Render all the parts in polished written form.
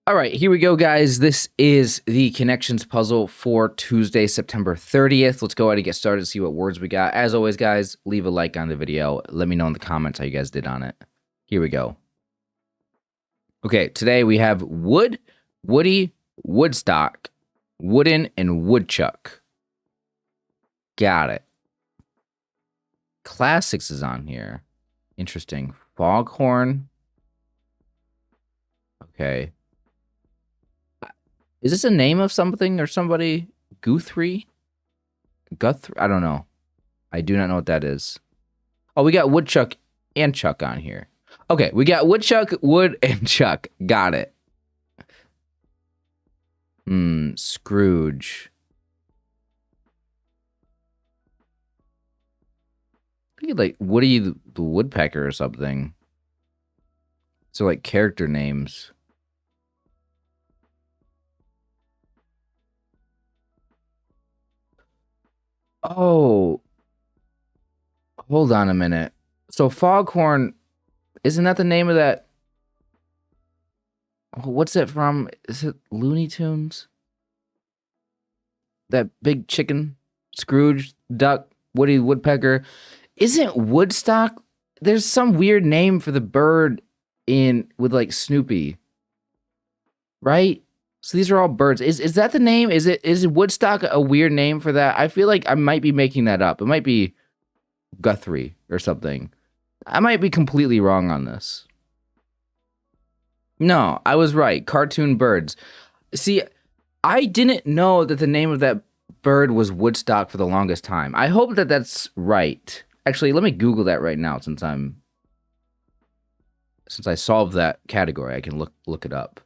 All right, here we go, guys. This is the connections puzzle for Tuesday, September 30th. Let's go ahead and get started to see what words we got. As always, guys, leave a like on the video. Let me know in the comments how you guys did on it. Here we go. Okay, today we have wood, woody, woodstock, wooden, and woodchuck. Got it. Classics is on here. Interesting. Foghorn. Okay. Is this a name of something or somebody? Guthrie? Guthrie? I don't know. I do not know what that is. Oh, we got woodchuck and chuck on here. Okay, we got woodchuck, wood, and chuck. Got it. Scrooge. I think like Woody the Woodpecker or something. So like character names. Oh, hold on a minute. So Foghorn, isn't that the name of that? What's it from? Is it Looney Tunes? That big chicken, Scrooge, duck, Woody Woodpecker. Isn't Woodstock? There's some weird name for the bird with like Snoopy, right? So these are all birds. Is that the name? Is Woodstock a weird name for that? I feel like I might be making that up. It might be Guthrie or something. I might be completely wrong on this. No, I was right. Cartoon birds. See, I didn't know that the name of that bird was Woodstock for the longest time. I hope that that's right. Actually, let me Google that right now since I solved that category. I can look it up.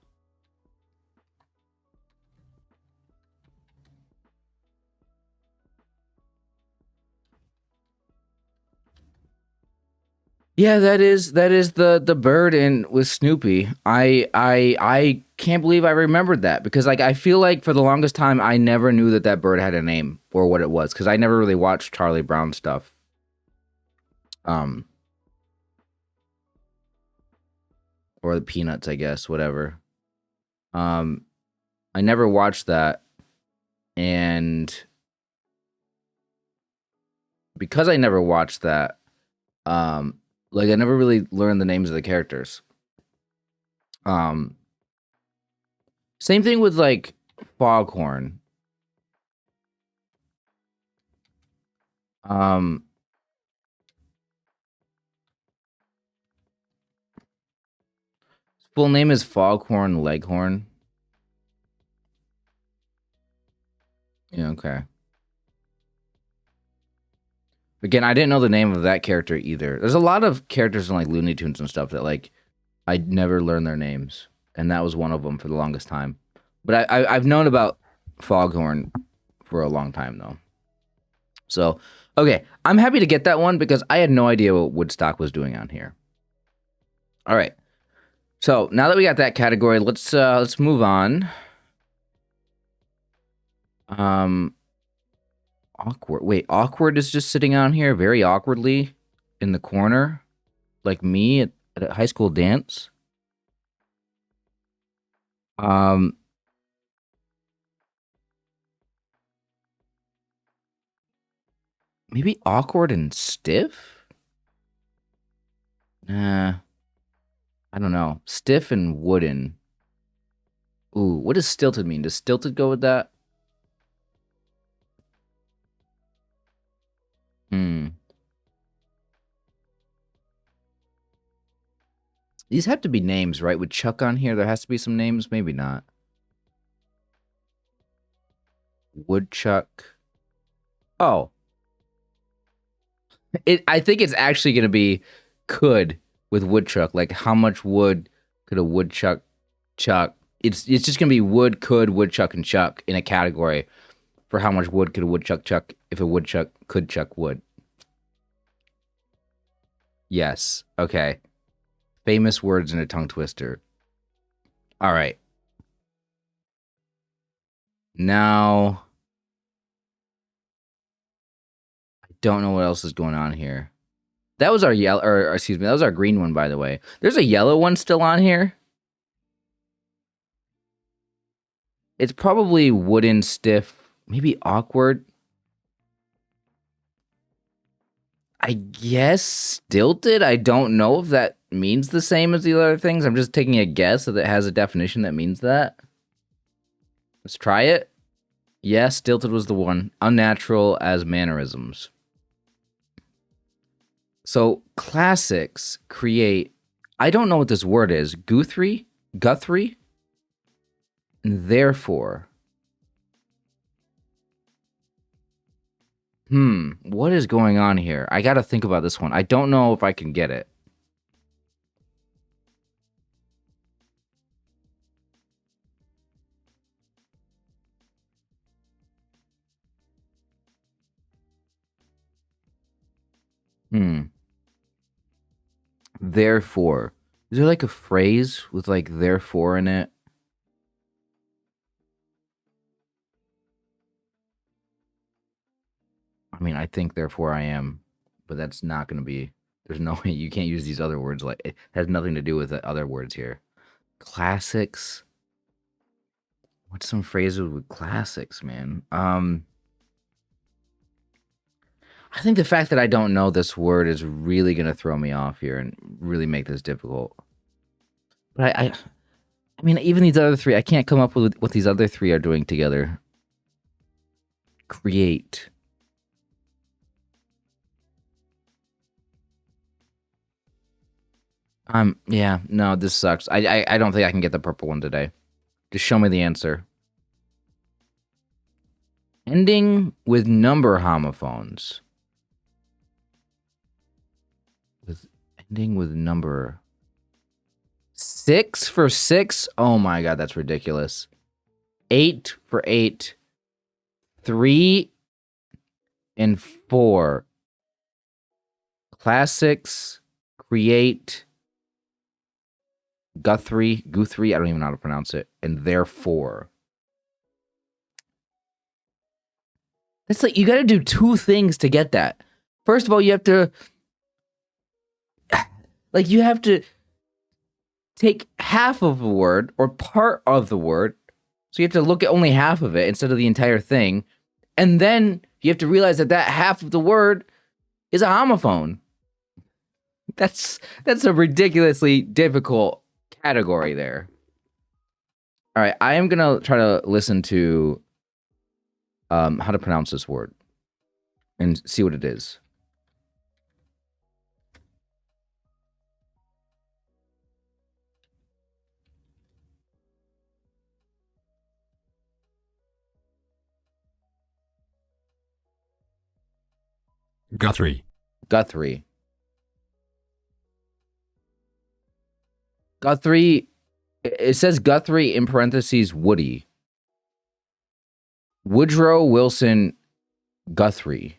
Yeah, that is the bird with Snoopy. I can't believe I remembered that because like I feel like for the longest time I never knew that bird had a name or what it was because I never really watched Charlie Brown stuff. Or the Peanuts, I guess, whatever. I never watched that, and because I never watched that, like I never really learned the names of the characters. Same thing with like Foghorn. Full name is Foghorn Leghorn. Yeah, okay. Again, I didn't know the name of that character either. There's a lot of characters in like Looney Tunes and stuff that like I never learned their names, and that was one of them for the longest time. But I've known about Foghorn for a long time though. So okay, I'm happy to get that one because I had no idea what Woodstock was doing on here. All right, so now that we got that category, let's move on. Awkward. Wait, awkward is just sitting on here very awkwardly in the corner, like me at a high school dance. Maybe awkward and stiff? Nah, I don't know. Stiff and wooden. Ooh, what does stilted mean? Does stilted go with that? These have to be names, right? With Chuck on here, there has to be some names. Maybe not. Woodchuck. Oh. I think it's actually going to be could with woodchuck. Like, how much wood could a woodchuck chuck? It's just going to be wood, could, woodchuck, and chuck in a category for how much wood could a woodchuck chuck if a woodchuck could chuck wood. Yes. Okay. Famous words in a tongue twister. All right. Now, I don't know what else is going on here. That was our yellow, or excuse me, that was our green one, by the way. There's a yellow one still on here. It's probably wooden, stiff, maybe awkward. I guess stilted. I don't know if that means the same as the other things. I'm just taking a guess that it has a definition that means that. Let's try it. Yes, stilted was the one. Unnatural as mannerisms. So classics create, I don't know what this word is. Guthrie? And therefore. What is going on here? I gotta think about this one. I don't know if I can get it. Therefore. Is there like a phrase with like therefore in it? I mean, I think therefore I am, but that's not going to be, there's no way you can't use these other words. Like it has nothing to do with the other words here. Classics. What's some phrases with classics, man? I think the fact that I don't know this word is really going to throw me off here and really make this difficult. But I mean, even these other three, I can't come up with what these other three are doing together. Create. Yeah, no, this sucks. I don't think I can get the purple one today. Just show me the answer. Ending with number homophones. Ending with number. 6 for 6? Oh my god, that's ridiculous. 8 for 8. 3 and 4. Classics. Create. Guthrie, I don't even know how to pronounce it, and therefore. It's like, you gotta do 2 things to get that. First of all, you have to, like, you have to take half of a word, or part of the word, so you have to look at only half of it instead of the entire thing, and then you have to realize that that half of the word is a homophone. That's a ridiculously difficult category there. All right, I am gonna try to listen to how to pronounce this word and see what it is. Guthrie. It says Guthrie in parentheses Woody. Woodrow Wilson Guthrie.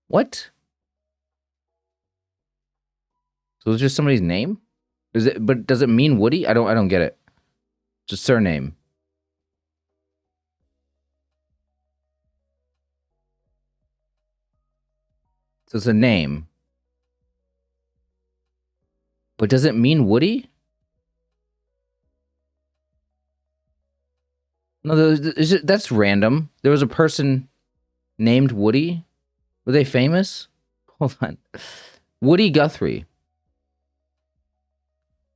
What? So it's just somebody's name? But does it mean Woody? I don't get it. It's a surname. So it's a name. But does it mean Woody? No, that's random. There was a person named Woody. Were they famous? Hold on. Woody Guthrie.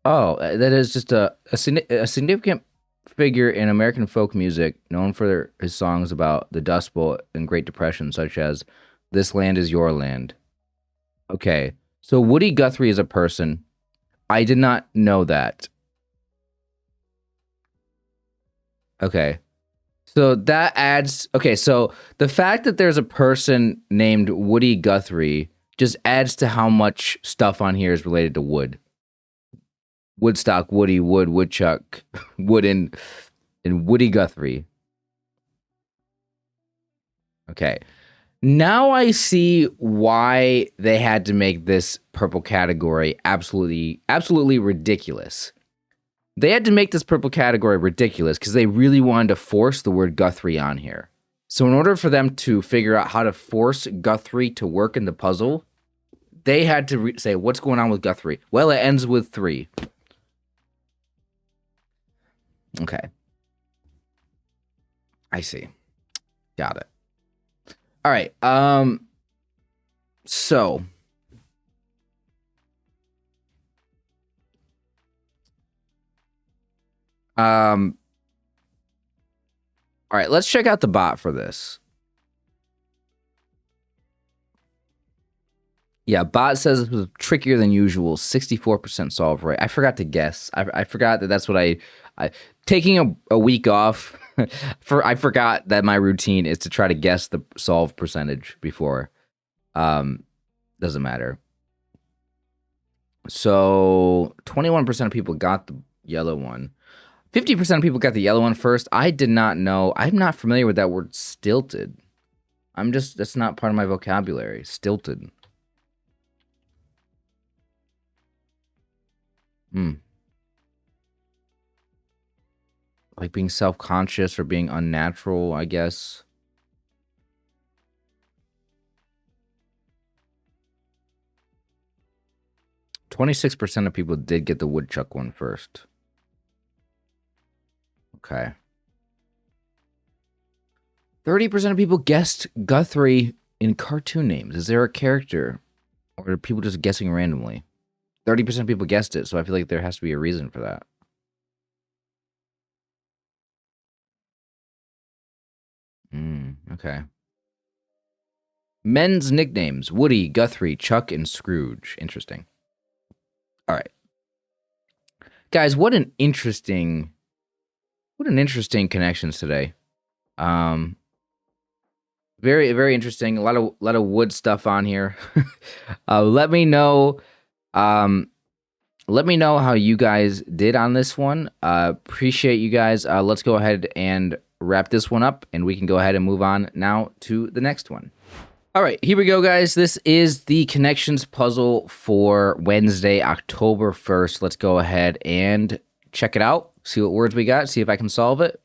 Oh, that is just a significant figure in American folk music, known for his songs about the Dust Bowl and Great Depression, such as "This Land Is Your Land." Okay, so Woody Guthrie is a person. I did not know that. Okay. So that adds... Okay, so the fact that there's a person named Woody Guthrie just adds to how much stuff on here is related to wood. Woodstock, Woody, Wood, Woodchuck, Wooden, and Woody Guthrie. Okay. Now I see why they had to make this purple category absolutely ridiculous. They had to make this purple category ridiculous because they really wanted to force the word Guthrie on here. So in order for them to figure out how to force Guthrie to work in the puzzle, they had to say, what's going on with Guthrie? Well, it ends with 3. Okay. I see. Got it. All right. So all right, let's check out the bot for this. Yeah, bot says it was trickier than usual. 64% solve rate. I forgot to guess. I forgot that that's what I taking a week off. I forgot that my routine is to try to guess the solve percentage before. Doesn't matter. So 21% of people got the yellow one. 50% of people got the yellow one first. I did not know. I'm not familiar with that word stilted. That's not part of my vocabulary. Stilted. Like being self-conscious or being unnatural, I guess. %26 of people did get the woodchuck one first. Okay. 30% of people guessed Guthrie in cartoon names. Is there a character? Or are people just guessing randomly? 30% of people guessed it, so I feel like there has to be a reason for that. Okay. Men's nicknames: Woody, Guthrie, Chuck, and Scrooge. Interesting. All right. Guys, what an interesting connections today. Very, very interesting. A lot of wood stuff on here. Let me know how you guys did on this one. Appreciate you guys. Let's go ahead and wrap this one up, and we can go ahead and move on now to the next one. All right, here we go, guys. This is the connections puzzle for Wednesday, October 1st. Let's go ahead and check it out. See what words we got. See if I can solve it.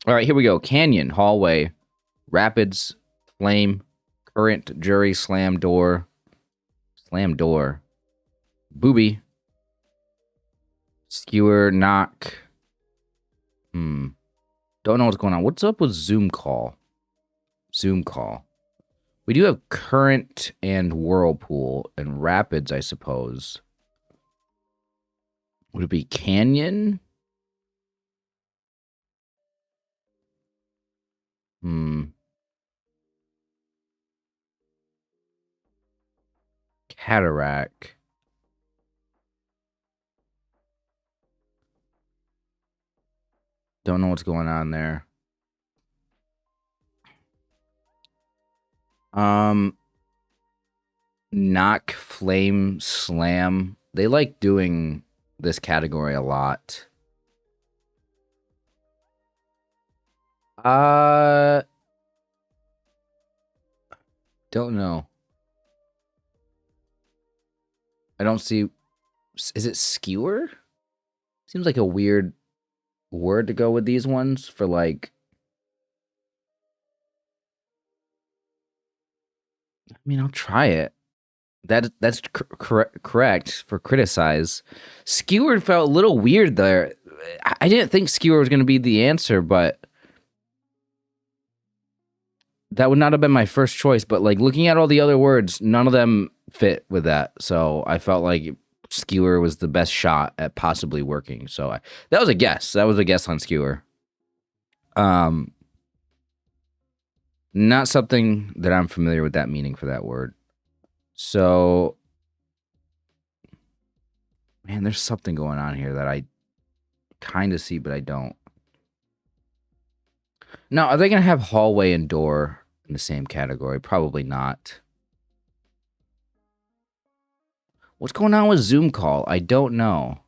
All right, here we go. Canyon, hallway, rapids, flame, current, jury, slam door, booby, skewer, knock. Don't know what's going on. What's up with Zoom call? We do have current and whirlpool and rapids, I suppose. Would it be canyon? Cataract. Don't know what's going on there. Knock, flame, slam. They like doing this category a lot. Don't know. I don't see. Is it skewer? Seems like a weird word to go with these ones for like. I mean, I'll try it. That's correct for criticize. Skewer felt a little weird there. I didn't think skewer was going to be the answer, but that would not have been my first choice. But like looking at all the other words, none of them fit with that. So I felt like skewer was the best shot at possibly working. So that was a guess. That was a guess on skewer. Not something that I'm familiar with that meaning for that word. So, man, there's something going on here that I kind of see, but I don't. Now, are they going to have hallway and door in the same category? Probably not. What's going on with Zoom call? I don't know.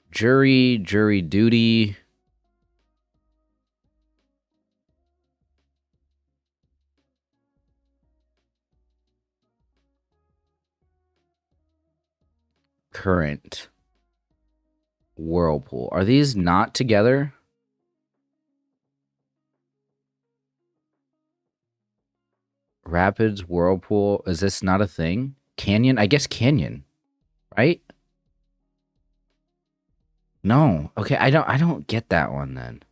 Jury duty. Current. Whirlpool. Are these not together? Rapids, whirlpool. Is this not a thing? Canyon? I guess canyon. Right? No. Okay, I don't get that one then.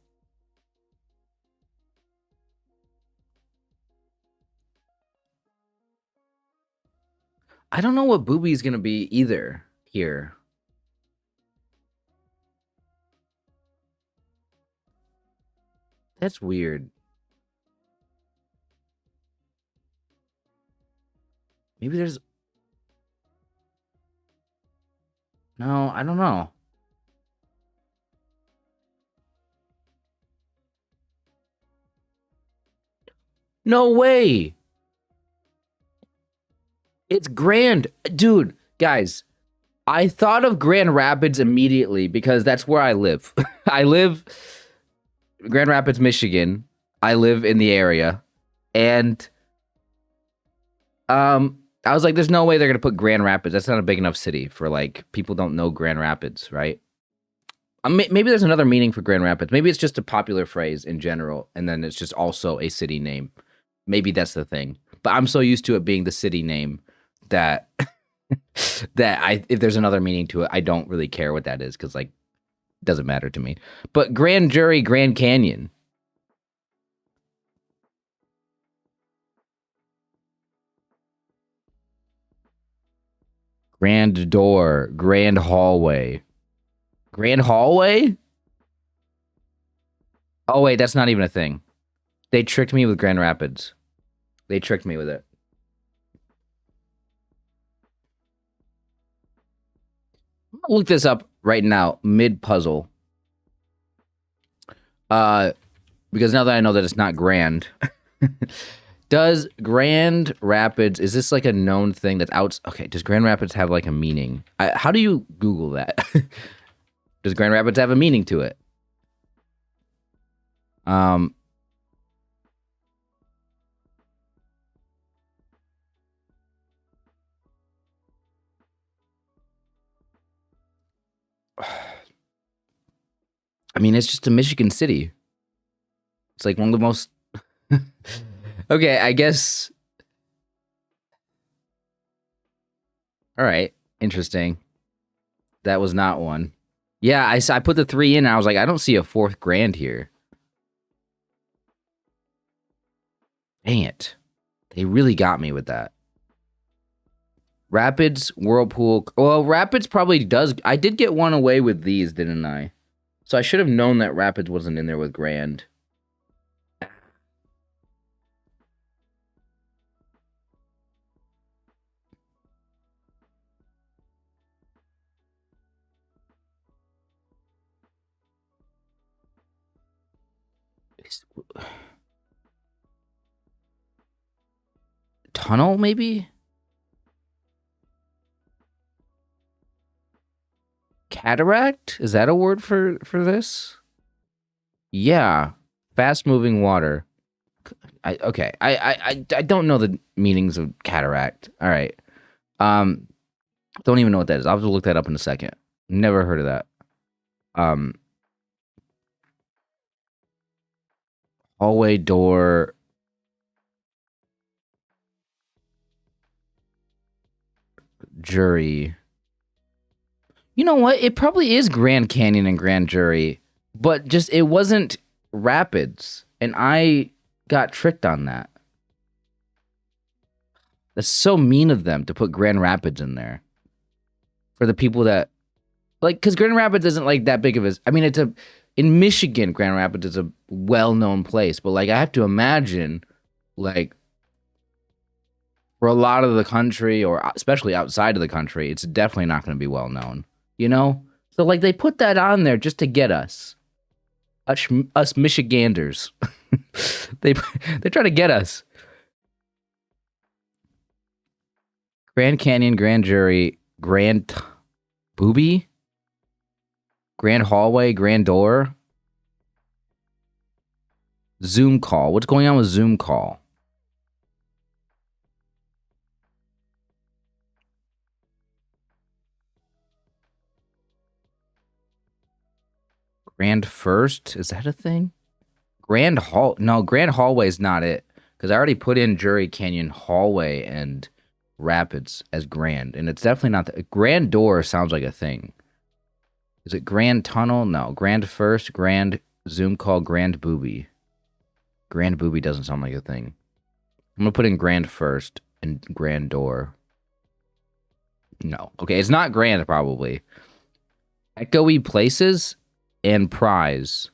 I don't know what Booby's gonna be either here. That's weird. Maybe there's no, I don't know. No way. It's Grand. Dude, guys, I thought of Grand Rapids immediately because that's where I live. I live Grand Rapids, Michigan. I live in the area. And I was like, there's no way they're gonna put Grand Rapids. That's not a big enough city for like people don't know Grand Rapids, right? Maybe there's another meaning for Grand Rapids. Maybe it's just a popular phrase in general, and then it's just also a city name. Maybe that's the thing. But I'm so used to it being the city name that if there's another meaning to it, I don't really care what that is because like it doesn't matter to me. But Grand Jury, Grand Canyon. Grand Door, Grand Hallway. Grand Hallway? Oh wait, that's not even a thing. They tricked me with Grand Rapids. They tricked me with it. I'm gonna look this up right now, mid puzzle. Because now that I know that it's not grand. Does Grand Rapids, is this like a known thing that's out? Okay, does Grand Rapids have like a meaning? How do you Google that? Does Grand Rapids have a meaning to it? I mean, it's just a Michigan city. It's like one of the most. Okay, I guess. All right, interesting. That was not one. Yeah, I put the 3 in. And I was like, I don't see a 4th grand here. Dang it. They really got me with that. Rapids, Whirlpool. Well, Rapids probably does. I did get one away with these, didn't I? So I should have known that Rapids wasn't in there with Grand. Tunnel, maybe? Cataract? Is that a word for this? Yeah. Fast moving water. I don't know the meanings of cataract. All right. Don't even know what that is. I'll have to look that up in a second. Never heard of that. Hallway door. Jury. You know what? It probably is Grand Canyon and Grand Jury, but just it wasn't Rapids, and I got tricked on that. That's so mean of them to put Grand Rapids in there for the people that like, because Grand Rapids isn't like that big of a. I mean, it's a in Michigan. Grand Rapids is a well-known place, but like I have to imagine, like for a lot of the country, or especially outside of the country, it's definitely not going to be well known. You know, so like they put that on there just to get us Michiganders. they try to get us. Grand Canyon, Grand Jury, Grand Booby, Grand Hallway, Grand Door, Zoom call. What's going on with Zoom call? Grand First? Is that a thing? Grand Hall? No, Grand Hallway is not it. Because I already put in Jury Canyon Hallway and Rapids as Grand. And it's definitely not that. Grand Door sounds like a thing. Is it Grand Tunnel? No. Grand First, Grand Zoom Call, Grand Booby. Grand Booby doesn't sound like a thing. I'm going to put in Grand First and Grand Door. No. Okay, it's not Grand, probably. Echoey Places and Prize.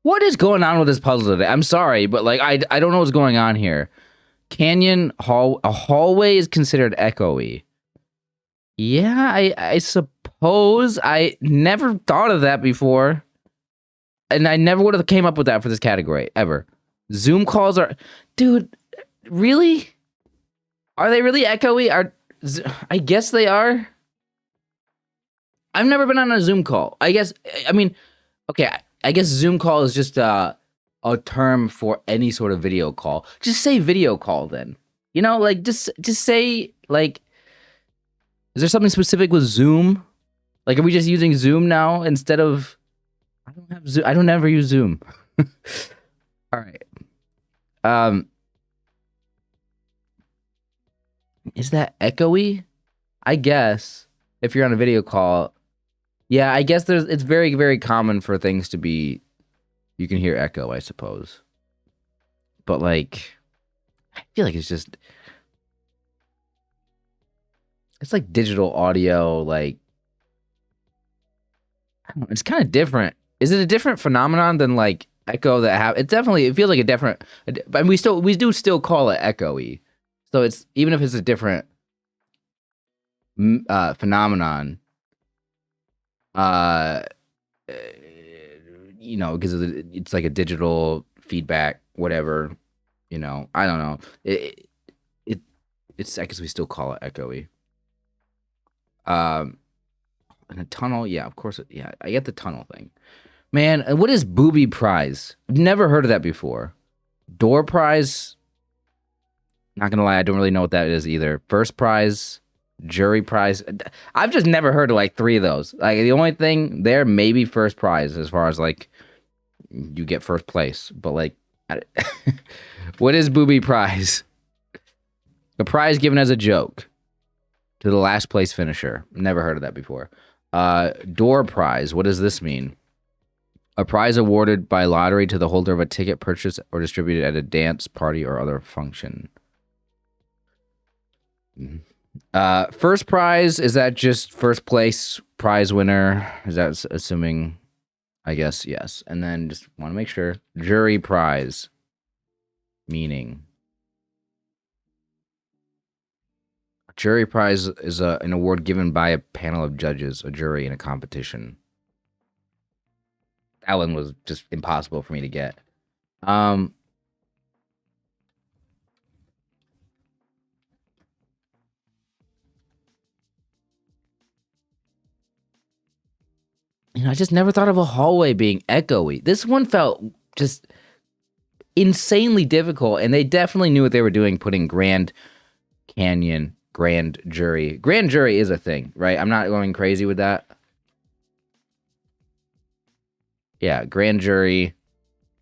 What is going on with this puzzle today? I'm sorry, but like I don't know what's going on here. Canyon hall, a hallway is considered echoey. Yeah, I suppose. I never thought of that before. And I never would have came up with that for this category, ever. Zoom calls are... Dude, really? Are they really echoey? I guess they are. I've never been on a Zoom call. I guess, I mean, okay, I guess Zoom call is just a term for any sort of video call. Just say video call then. You know, like, just say, like... Is there something specific with Zoom? Like, are we just using Zoom now instead of... I don't have Zoom. I don't ever use Zoom. All right. Is that echoey? I guess if you're on a video call, yeah, I guess it's very, very common for things to be, you can hear echo, I suppose. But like, I feel like it's like digital audio, like, I don't know, it's kind of different. Is it a different phenomenon than like echo that it feels like a different, but we do still call it echoey. So it's, even if it's a different phenomenon, you know, because it's like a digital feedback, whatever, you know, I don't know. It's, I guess we still call it echoey. And a tunnel, yeah, of course, yeah, I get the tunnel thing. Man, what is booby prize? Never heard of that before. Door prize, not gonna lie, I don't really know what that is either. First prize, jury prize. I've just never heard of like 3 of those. Like the only thing there, maybe first prize, as far as like you get first place. But like, what is booby prize? A prize given as a joke to the last place finisher. Never heard of that before. Door prize. What does this mean? A prize awarded by lottery to the holder of a ticket purchased or distributed at a dance, party, or other function. First prize, is that just first place prize winner? Is that assuming? I guess yes. And then just want to make sure. Jury prize. Meaning. Jury prize is an award given by a panel of judges, a jury in a competition. That one was just impossible for me to get. You know, I just never thought of a hallway being echoey. This one felt just insanely difficult, and they definitely knew what they were doing, putting Grand Canyon, Grand Jury. Grand Jury is a thing, right? I'm not going crazy with that. Yeah, Grand Jury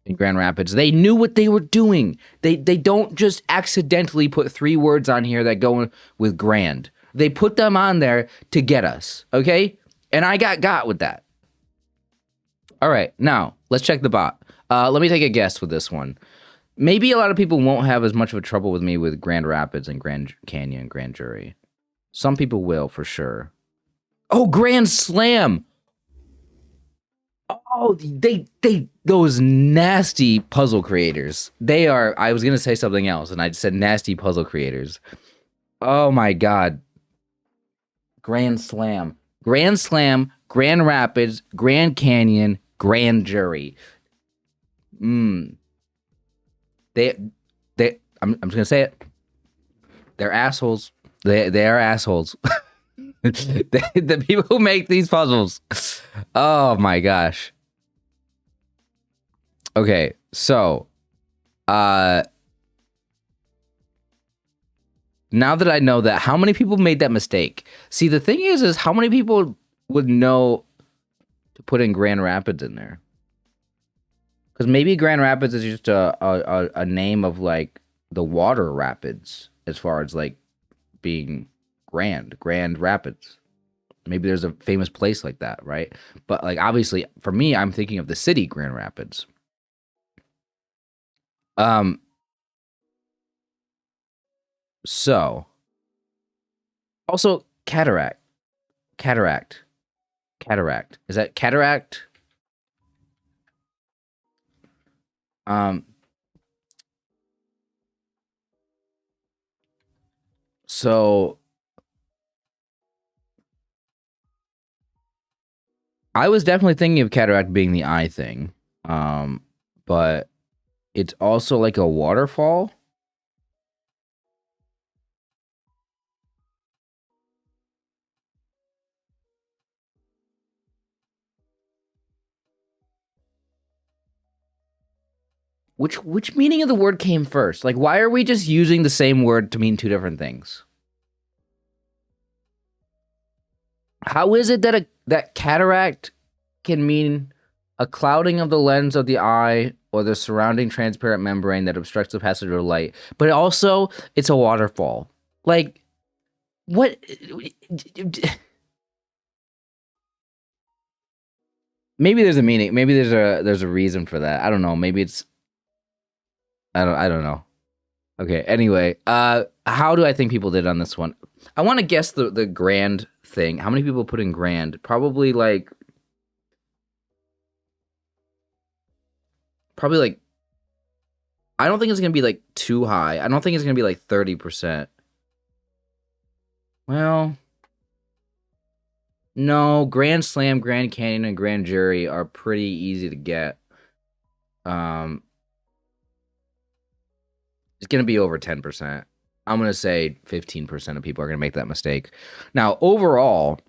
in Grand Rapids. They knew what they were doing. They don't just accidentally put 3 words on here that go with grand. They put them on there to get us, okay? And I got with that. All right, now, let's check the bot. Let me take a guess with this one. Maybe a lot of people won't have as much of a trouble with me with Grand Rapids and Grand Canyon, Grand Jury. Some people will, for sure. Oh, Grand Slam! Oh, those nasty puzzle creators. They are, I was going to say something else, and I said nasty puzzle creators. Oh my God. Grand Slam. Grand Slam, Grand Rapids, Grand Canyon, Grand Jury. I'm just gonna say it. They're assholes. They are assholes. The people who make these puzzles. Oh my gosh. Okay, so now that I know that, how many people made that mistake? See, the thing is how many people would know to put in Grand Rapids in there? Because maybe Grand Rapids is just a name of like the water rapids, as far as like being Grand Rapids. Maybe there's a famous place like that, right? But like obviously for me, I'm thinking of the city Grand Rapids. So also cataract. Is that cataract? So I was definitely thinking of cataract being the eye thing. But it's also like a waterfall. Which meaning of the word came first? Like, why are we just using the same word to mean two different things? How is it that that cataract can mean a clouding of the lens of the eye or the surrounding transparent membrane that obstructs the passage of light, but also it's a waterfall? Like, what? Maybe there's a meaning. Maybe there's a reason for that. I don't know. Maybe it's I don't know. Okay. Anyway, how do I think people did on this one? I want to guess the grand thing. How many people put in grand? Probably like I don't think it's gonna be like too high. I don't think it's gonna be like 30%. Well, no, Grand Slam, Grand Canyon, and Grand Jury are pretty easy to get. It's gonna be over 10%. I'm gonna say 15% of people are gonna make that mistake. Now, overall,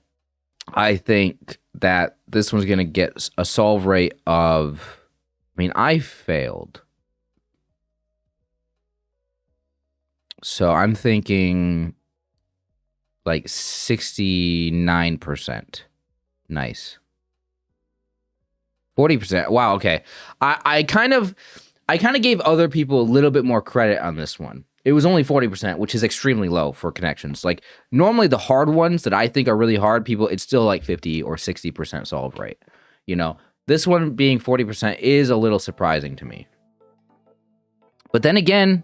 I think that this one's gonna get a solve rate of. I mean, I failed, so I'm thinking like 69%. Nice. 40%. Wow. Okay. I kind of gave other people a little bit more credit on this one. It was only 40%, which is extremely low for connections. Like normally the hard ones that I think are really hard, it's still like 50 or 60% solve rate. You know, this one being 40% is a little surprising to me. But then again,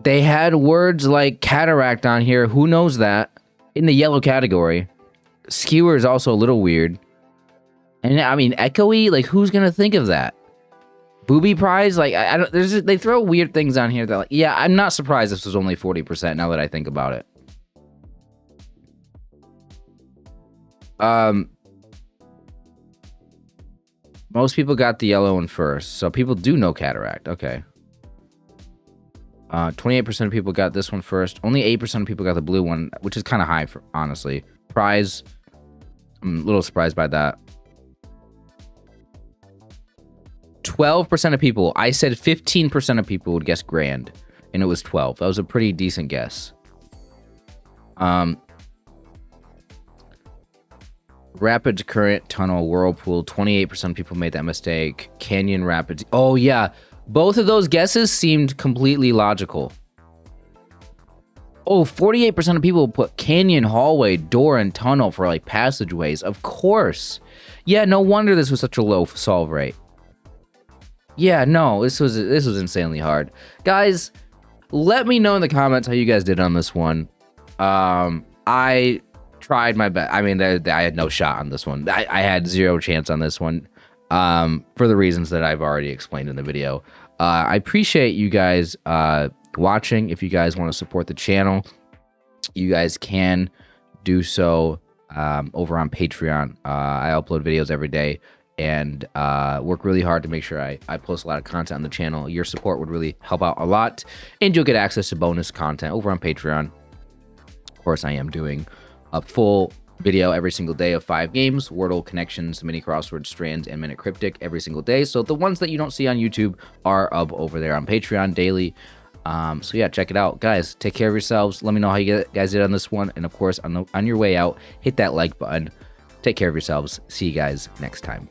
they had words like cataract on here. Who knows that? In the yellow category. Skewer is also a little weird. And I mean, echoey, like who's gonna think of that? Booby prize, like I don't. They throw weird things on here that, like, yeah, I'm not surprised this was only 40%. Now that I think about it. Most people got the yellow one first, so people do know cataract. Okay. 28% of people got this one first. Only 8% of people got the blue one, which is kind of high, for honestly. Prize, I'm a little surprised by that. 12% of people, I said 15% of people would guess grand, and it was 12. That was a pretty decent guess. Rapids, current, tunnel, whirlpool, 28% of people made that mistake. Canyon, rapids. Oh, yeah. Both of those guesses seemed completely logical. Oh, 48% of people put canyon, hallway, door, and tunnel for like passageways. Of course. Yeah, no wonder this was such a low solve rate. Yeah, no, this was insanely hard. Guys, let me know in the comments how you guys did on this one. I tried my best. I mean, I had no shot on this one. I had zero chance on this one. For the reasons that I've already explained in the video. I appreciate you guys watching. If you guys want to support the channel, you guys can do so over on Patreon. I upload videos every day and work really hard to make sure I post a lot of content on the channel. Your support would really help out a lot, and you'll get access to bonus content over on Patreon. Of course, I am doing a full video every single day of 5 games: Wordle, Connections, Mini Crossword, Strands, and Minute Cryptic every single day. So the ones that you don't see on YouTube are up over there on Patreon daily. So yeah, check it out. Guys, take care of yourselves. Let me know how you guys did on this one. And of course, on your way out, hit that like button. Take care of yourselves. See you guys next time.